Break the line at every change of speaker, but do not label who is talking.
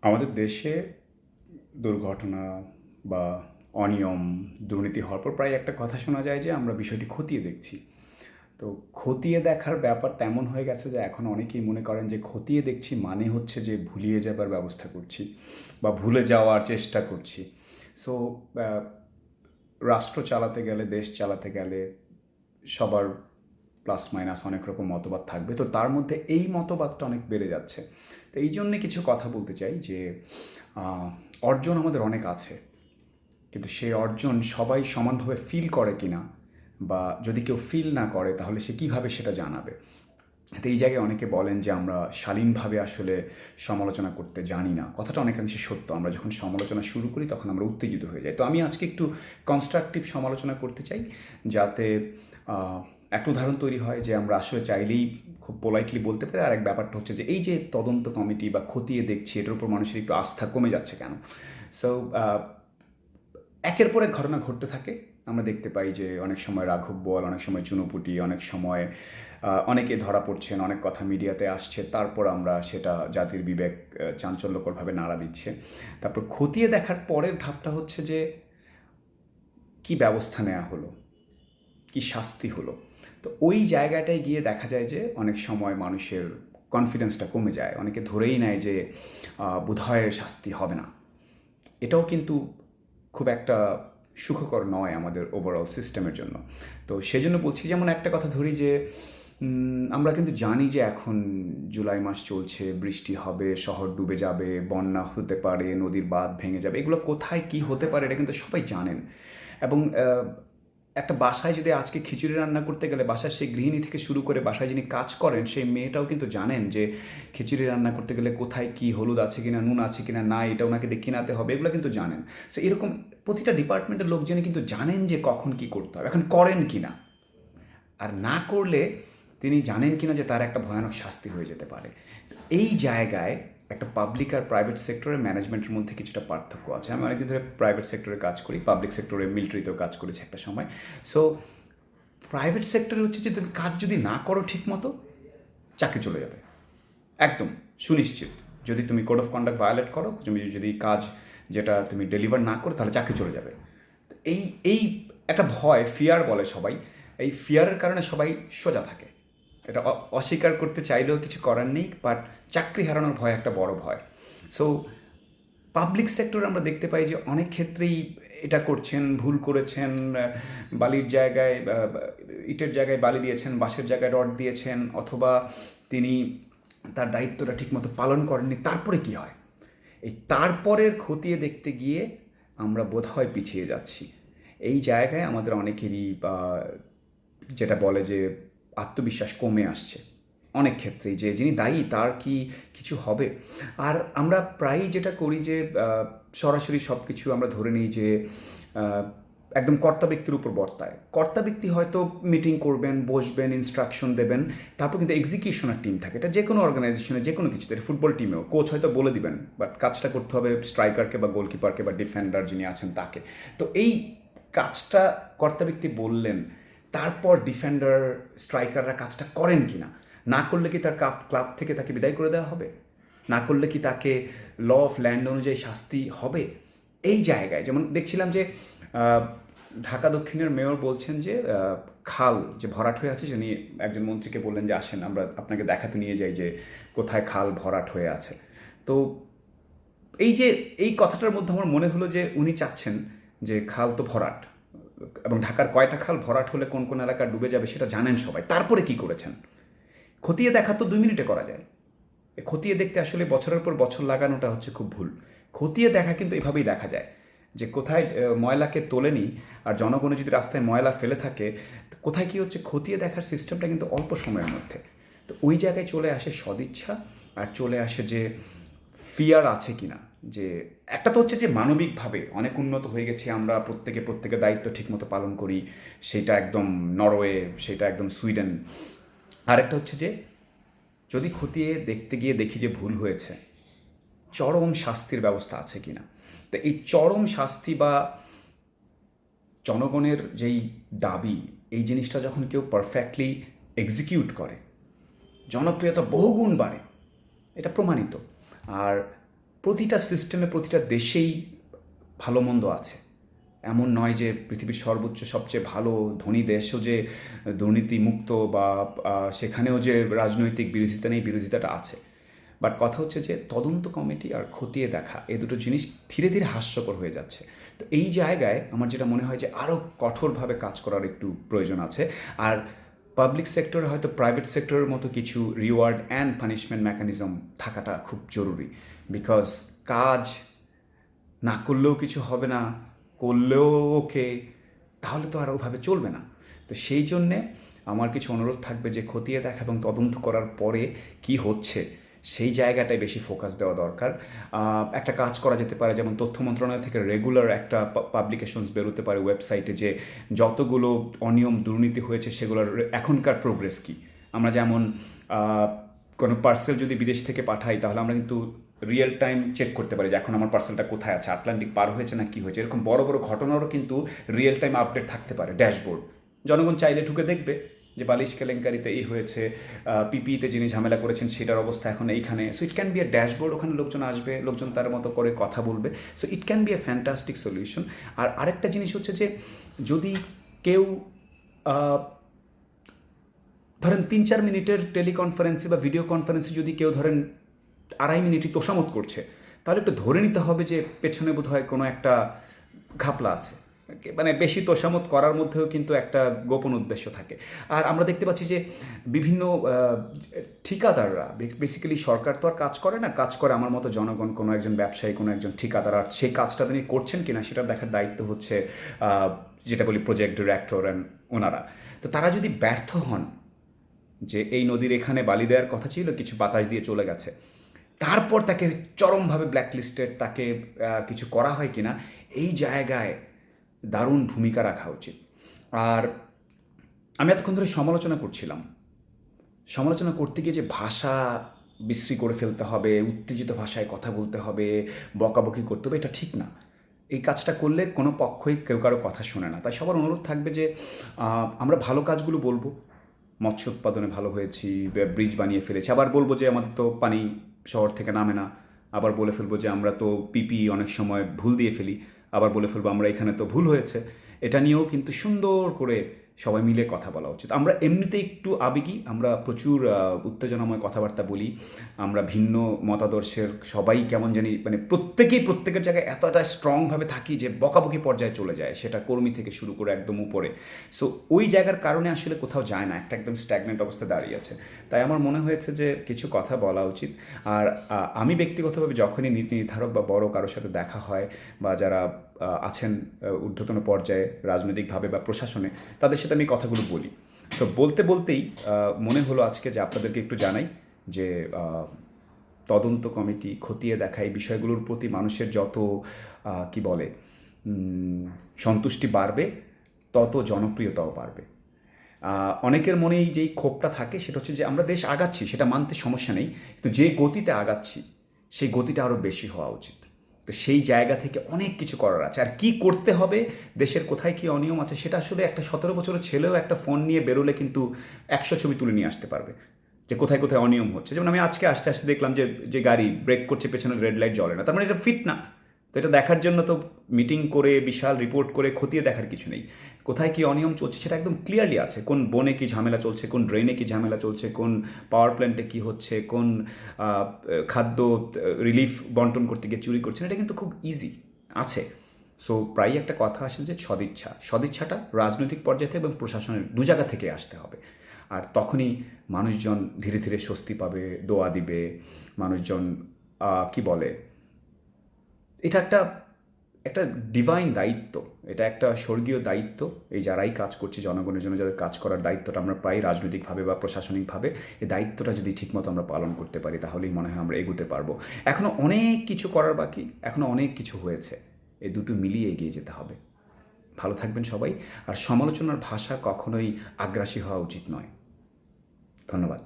আমাদের দেশে দুর্ঘটনা বা অনিয়ম, দুর্নীতি হওয়ার পর প্রায় একটা কথা শোনা যায় যে আমরা বিষয়টি খতিয়ে দেখছি। তো খতিয়ে দেখার ব্যাপারটা এমন হয়ে গেছে যে এখন অনেকেই মনে করেন যে খতিয়ে দেখছি মানে হচ্ছে যে ভুলিয়ে যাবার ব্যবস্থা করছি বা ভুলে যাওয়ার চেষ্টা করছি। সো রাষ্ট্র চালাতে গেলে, দেশ চালাতে গেলে সবার প্লাস মাইনাস অনেক রকম মতবাদ থাকবে। তো তার মধ্যে এই মতবাদটা অনেক বেড়ে যাচ্ছে। তো এই জন্যে কিছু কথা বলতে চাই যে আহ, অর্জন আমাদের অনেক আছে, কিন্তু সেই অর্জন সবাই সমানভাবে ফিল করে কিনা, বা যদি কেউ ফিল না করে তাহলে সে কীভাবে সেটা জানাবে। তো এই জায়গায় অনেকে বলেন যে আমরা শালীনভাবে আসলে সমালোচনা করতে জানি না। কথাটা অনেকাংশে সত্য। আমরা যখন সমালোচনা শুরু করি তখন আমরা উত্তেজিত হয়ে যাই। তো আমি আজকে একটু কনস্ট্রাকটিভ সমালোচনা করতে চাই, যাতে একটা উদাহরণ তৈরি হয় যে আমরা আসলে চাইলেই খুব পোলাইটলি বলতে পারি। আর এক ব্যাপারটা হচ্ছে যে এই যে তদন্ত কমিটি বা খতিয়ে দেখছি, এটার উপর মানুষের একটু আস্থা কমে যাচ্ছে কেন। সো একের পর এক ঘটনা ঘটতে থাকে। আমরা দেখতে পাই যে অনেক সময় রাঘব বোয়াল, অনেক সময় চুনোপুটি, অনেক সময় অনেকে ধরা পড়ছেন, অনেক কথা মিডিয়াতে আসছে, তারপর আমরা সেটা জাতির বিবেক চাঞ্চল্যকরভাবে নাড়া দিচ্ছে। তারপর খতিয়ে দেখার পরের ধাপটা হচ্ছে যে কি ব্যবস্থা নেওয়া হলো, কি শাস্তি হলো। তো ওই জায়গাটায় গিয়ে দেখা যায় যে অনেক সময় মানুষের কনফিডেন্সটা কমে যায়, অনেকে ধরেই নেয় যে বোধহয় শাস্তি হবে না। এটাও কিন্তু খুব একটা সুখকর নয় আমাদের ওভারঅল সিস্টেমের জন্য। তো সেজন্য বলছি, যেমন একটা কথা ধরি যে আমরা কিন্তু জানি যে এখন জুলাই মাস চলছে, বৃষ্টি হবে, শহর ডুবে যাবে, বন্যা হতে পারে, নদীর বাঁধ ভেঙে যাবে, এগুলো কোথায় কি হতে পারে এটা কিন্তু সবাই জানেন। এবং একটা বাসায় যদি আজকে খিচুড়ি রান্না করতে গেলে বাসার সেই গৃহিণী থেকে শুরু করে বাসায় যিনি কাজ করেন সেই মেয়েটাও কিন্তু জানেন যে খিচুড়ি রান্না করতে গেলে কোথায় কি হলুদ আছে কিনা, নুন আছে কিনা, না এটা ওনাকে দেখিয়ে আনতে হবে, এগুলো কিন্তু জানেন। সো এরকম প্রতিটা ডিপার্টমেন্টের লোকজনই কিন্তু জানেন যে কখন কি করতে হবে, এখন করেন কিনা, আর না করলে তিনি জানেন কিনা যে তার একটা ভয়ানক শাস্তি হয়ে যেতে পারে। এই জায়গায় একটা পাবলিক আর প্রাইভেট সেক্টরের ম্যানেজমেন্টের মধ্যে কিছুটা পার্থক্য আছে। আমি অনেকদিন ধরে প্রাইভেট সেক্টরে কাজ করি, পাবলিক সেক্টরে মিলিটারিতেও কাজ করেছি একটা সময়। সো প্রাইভেট সেক্টরে হচ্ছে যে তুমি কাজ যদি না করো ঠিক মতো, চাকরি চলে যাবে একদম সুনিশ্চিত। যদি তুমি কোড অফ কন্ডাক্ট ভায়োলেট করো, তুমি যদি কাজ যেটা তুমি ডেলিভার না করো, তাহলে চাকরি চলে যাবে। এই এই একটা ভয়, ফিয়ার বলে সবাই, এই ফিয়ারের কারণে সবাই সোজা থাকে। এটা অস্বীকার করতে চাইলেও কিছু করার নেই, বাট চাকরি হারানোর ভয় একটা বড় ভয়। সো পাবলিক সেক্টরে আমরা দেখতে পাই যে অনেক ক্ষেত্রেই এটা করছেন, ভুল করেছেন, বালির জায়গায় ইটের জায়গায় বালি দিয়েছেন, বাঁশের জায়গায় রড দিয়েছেন, অথবা তিনি তার দায়িত্বটা ঠিকমতো পালন করেননি, তারপরে কি হয়? এই তারপরের খতিয়ে দেখতে গিয়ে আমরা বোধহয় পিছিয়ে যাচ্ছি। এই জায়গায় আমাদের অনেকেরই যেটা বলে যে আত্মবিশ্বাস কমে আসছে অনেক ক্ষেত্রেই, যে যিনি দায়ী তার কি কিছু হবে। আর আমরা প্রায়ই যেটা করি যে সরাসরি সব কিছু আমরা ধরে নিই যে আহ, একদম কর্তা ব্যক্তির উপর বর্তায়। কর্তা ব্যক্তি হয়তো মিটিং করবেন, বসবেন, ইনস্ট্রাকশন দেবেন, তারপর কিন্তু এক্সিকিউশনার টিম থাকে। এটা যে কোনো অর্গানাইজেশনে, যে কোনো কিছুতে, ফুটবল টিমেও কোচ হয়তো বলে দিবেন, বাট কাজটা করতে হবে স্ট্রাইকারকে বা গোলকিপারকে বা ডিফেন্ডার যিনি আছেন তাকে। তো এই কাজটা কর্তা ব্যক্তি বললেন, তারপর ডিফেন্ডার, স্ট্রাইকাররা কাজটা করেন কি না, না করলে কি তার ক্লাব থেকে তাকে বিদায় করে দেওয়া হবে, না করলে কি তাকে ল অফ ল্যান্ড অনুযায়ী শাস্তি হবে। এই জায়গায় যেমন দেখছিলাম যে ঢাকা দক্ষিণের মেয়র বলছেন যে খাল যে ভরাট হয়ে আছে, যিনি একজন মন্ত্রীকে বললেন যে আসেন আমরা আপনাকে দেখাতে নিয়ে যাই যে কোথায় খাল ভরাট হয়ে আছে। তো এই যে এই কথাটার মধ্যে আমার মনে হলো যে উনি চাচ্ছেন যে খাল তো ভরাট, এবং ঢাকার কয়টা খাল ভরাট হলে কোন কোন এলাকা ডুবে যাবে সেটা জানেন সবাই, তারপরে কি করেছেন। খতিয়ে দেখা তো 2 মিনিটে করা যায়। খতিয়ে দেখতে আসলে বছরের পর বছর লাগানোটা হচ্ছে খুব ভুল। খতিয়ে দেখা কিন্তু এভাবেই দেখা যায় যে কোথায় ময়লাকে তোলেনি, আর জনগণ যদি রাস্তায় ময়লা ফেলে থাকে, কোথায় কী হচ্ছে, খতিয়ে দেখার সিস্টেমটা কিন্তু অল্প সময়ের মধ্যে। তো ওই জায়গায় চলে আসে সদিচ্ছা, আর চলে আসে যে ফিয়ার আছে কি না। যে একটা তো হচ্ছে যে মানবিকভাবে অনেক উন্নত হয়ে গেছে আমরা, প্রত্যেকের দায়িত্ব ঠিকমতো পালন করি, সেটা একদম নরওয়ে, সেটা একদম সুইডেন। আরেকটা হচ্ছে যে যদি খতিয়ে দেখতে গিয়ে দেখি যে ভুল হয়েছে, চরম শাস্তির ব্যবস্থা আছে কিনা। তো এই চরম শাস্তি বা জনগণের যেই দাবি, এই জিনিসটা যখন কেউ পারফেক্টলি এক্সিকিউট করে, জনপ্রিয়তা বহুগুণ বাড়ে, এটা প্রমাণিত। আর প্রতিটা সিস্টেমে প্রতিটা দেশেই ভালো মন্দ আছে। এমন নয় যে পৃথিবীর সর্বোচ্চ সবচেয়ে ভালো ধনী দেশও যে দুর্নীতিমুক্ত বা সেখানেও যে রাজনৈতিক বিরোধিতা নেই, বিরোধিতাটা আছে। বাট কথা হচ্ছে যে তদন্ত কমিটি আর খতিয়ে দেখা এই দুটো জিনিস ধীরে ধীরে হাস্যকর হয়ে যাচ্ছে। তো এই জায়গায় আমার যেটা মনে হয় যে আরও কঠোরভাবে কাজ করার একটু প্রয়োজন আছে। আর পাবলিক সেক্টরে হয়তো প্রাইভেট সেক্টরের মতো কিছু রিওয়ার্ড অ্যান্ড পানিশমেন্ট মেকানিজম থাকাটা খুব জরুরি। বিকজ কাজ না করলেও কিছু হবে না, করলেও ওকে, তাহলে তো আর ওভাবে চলবে না। তো সেই জন্যে আমার কিছু অনুরোধ থাকবে যে খতিয়ে দেখা এবং তদন্ত করার পরে কি হচ্ছে সেই জায়গাটায় বেশি ফোকাস দেওয়া দরকার। একটা কাজ করা যেতে পারে, যেমন তথ্য মন্ত্রণালয় থেকে রেগুলার একটা পাবলিকেশনস বেরোতে পারে ওয়েবসাইটে যে যতগুলো অনিয়ম দুর্নীতি হয়েছে সেগুলোর এখনকার প্রোগ্রেস কী। আমরা যেমন কোনো পার্সেল যদি বিদেশ থেকে পাঠাই তাহলে আমরা কিন্তু রিয়েল টাইম চেক করতে পারি যে এখন আমার পার্সেলটা কোথায় আছে, আটলান্টিক পার হয়েছে না কী হয়েছে। এরকম বড় বড় ঘটনারও কিন্তু রিয়েল টাইম আপডেট থাকতে পারে ড্যাশবোর্ড। জনগণ চাইলে ঢুকে দেখবে যে বালিশ কেলেঙ্কারিতে এই হয়েছে, পিপিইতে যিনি ঝামেলা করেছেন সেটার অবস্থা এখন এইখানে। So it can be a dashboard, ওখানে লোকজন আসবে, লোকজন তার মতো করে কথা বলবে। So it can be a fantastic solution. আর আরেকটা জিনিস হচ্ছে যে যদি কেউ ধরেন 3-4 মিনিটের টেলিকনফারেন্সে বা ভিডিও কনফারেন্সে যদি কেউ ধরেন 2.5 মিনিটই তোষামত করছে, তাহলে একটু ধরে নিতে হবে যে পেছনে বোধহয় কোনো একটা ঘাপলা আছে। মানে বেশি তোষামত করার মধ্যেও কিন্তু একটা গোপন উদ্দেশ্য থাকে। আর আমরা দেখতে পাচ্ছি যে বিভিন্ন ঠিকাদাররা, বেসিক্যালি সরকার তো আর কাজ করে না, কাজ করে আমার মতো জনগণ, কোনো একজন ব্যবসায়ী, কোনো একজন ঠিকাদার। আর সেই কাজটা তিনি করছেন কিনা সেটা দেখার দায়িত্ব হচ্ছে যেটা বলি প্রজেক্ট ডিরেক্টর অ্যান্ড ওনারা। তো তারা যদি ব্যর্থ হন যে এই নদীর এখানে বালি দেওয়ার কথা ছিল, কিছু বাতাস দিয়ে চলে গেছে, তারপর তাকে চরমভাবে ব্ল্যাকলিস্টেড, তাকে কিছু করা হয় কিনা, এই জায়গায় দারুণ ভূমিকা রাখা উচিত। আর আমি এতক্ষণ ধরে সমালোচনা করছিলাম, সমালোচনা করতে গিয়ে যে ভাষা বিশ্রী করে ফেলতে হবে, উত্তেজিত ভাষায় কথা বলতে হবে, বকাবকি করতে হবে, এটা ঠিক না। এই কাজটা করলে কোনো পক্ষই কেউ কারো কথা শোনে না। তাই সবার অনুরোধ থাকবে যে আমরা ভালো কাজগুলো বলবো, মৎস্য উৎপাদনে ভালো হয়েছি, ব্রিজ বানিয়ে ফেলেছি, আবার বলবো যে আমাদের তো পানি শহর থেকে নামে না, আবার বলে ফেলবো যে আমরা তো পিপি অনেক সময় ভুল দিয়ে ফেলি, আবার বলে ফেলবো আমরা এখানে তো ভুল হয়েছে। এটা নিয়েও কিন্তু সুন্দর করে সবাই মিলে কথা বলা উচিত। আমরা এমনিতেই একটু আবেগী, আমরা প্রচুর উত্তেজনাময় কথাবার্তা বলি, আমরা ভিন্ন মতাদর্শের সবাই কেমন জানি মানে প্রত্যেকেই প্রত্যেকের জায়গায় এতটা স্ট্রংভাবে থাকি যে বকাবকি পর্যায়ে চলে যায়, সেটা কর্মী থেকে শুরু করে একদম উপরে। সো ওই জায়গার কারণে আসলে কোথাও যায় না, একটা একদম স্ট্যাগনেন্ট অবস্থায় দাঁড়িয়ে আছে। তাই আমার মনে হয়েছে যে কিছু কথা বলা উচিত। আর আমি ব্যক্তিগতভাবে যখনই নীতি নির্ধারক বা বড় কারোর সাথে দেখা হয় বা যারা আছেন ঊর্ধ্বতন পর্যায়ে রাজনৈতিকভাবে বা প্রশাসনে, তাদের সাথে আমি কথাগুলো বলি। সো বলতে বলতেই মনে হলো আজকে যে আপনাদেরকে একটু জানাই যে তদন্ত কমিটি, খতিয়ে দেখা, এই বিষয়গুলোর প্রতি মানুষের যত কি বলে সন্তুষ্টি বাড়বে, তত জনপ্রিয়তাও বাড়বে। অনেকের মনেই যেই ক্ষোভটা থাকে সেটা হচ্ছে যে আমরা দেশ আগাচ্ছি, সেটা মানতে সমস্যা নেই, কিন্তু যে গতিতে আগাচ্ছি সেই গতিটা আরও বেশি হওয়া উচিত। তো সেই জায়গা থেকে অনেক কিছু করার আছে। আর কি করতে হবে, দেশের কোথায় কী অনিয়ম আছে, সেটা আসলে একটা 17 বছরের ছেলেও একটা ফোন নিয়ে বেরোলে কিন্তু 100 ছবি তুলে নিয়ে আসতে পারবে যে কোথায় কোথায় অনিয়ম হচ্ছে। যেমন আমি আজকে আসতে আসতে দেখলাম যে যে গাড়ি ব্রেক করছে পেছনে রেড লাইট জ্বলে না, তার মানে এটা ফিট না। তো এটা দেখার জন্য তো মিটিং করে বিশাল রিপোর্ট করে খতিয়ে দেখার কিছু নেই। কোথায় কী অনিয়ম চলছে সেটা একদম ক্লিয়ারলি আছে, কোন বনে কী ঝামেলা চলছে, কোন ড্রেনে কী ঝামেলা চলছে, কোন পাওয়ার প্ল্যান্টে কী হচ্ছে, কোন খাদ্য রিলিফ বন্টন করতে গিয়ে চুরি করছেন, এটা কিন্তু খুব ইজি আছে। সো প্রায়ই একটা কথা আসে যে সদিচ্ছাটা রাজনৈতিক পর্যায়ে এবং প্রশাসনের দু জায়গা থেকে আসতে হবে। আর তখনই মানুষজন ধীরে ধীরে স্বস্তি পাবে, দোয়া দিবে মানুষজন। কি বলে, এটা একটা একটা ডিভাইন দায়িত্ব, এটা একটা স্বর্গীয় দায়িত্ব। এই যারাই কাজ করছে জনগণের জন্য, যাদের কাজ করার দায়িত্বটা আমরা পাই রাজনৈতিকভাবে বা প্রশাসনিকভাবে, এই দায়িত্বটা যদি ঠিকমতো আমরা পালন করতে পারি তাহলেই মনে হয় আমরা এগোতে পারবো। এখনও অনেক কিছু করার বাকি, এখনও অনেক কিছু হয়েছে, এই দুটো মিলিয়ে এগিয়ে যেতে হবে। ভালো থাকবেন সবাই। আর সমালোচনার ভাষা কখনোই আগ্রাসী হওয়া উচিত নয়। ধন্যবাদ।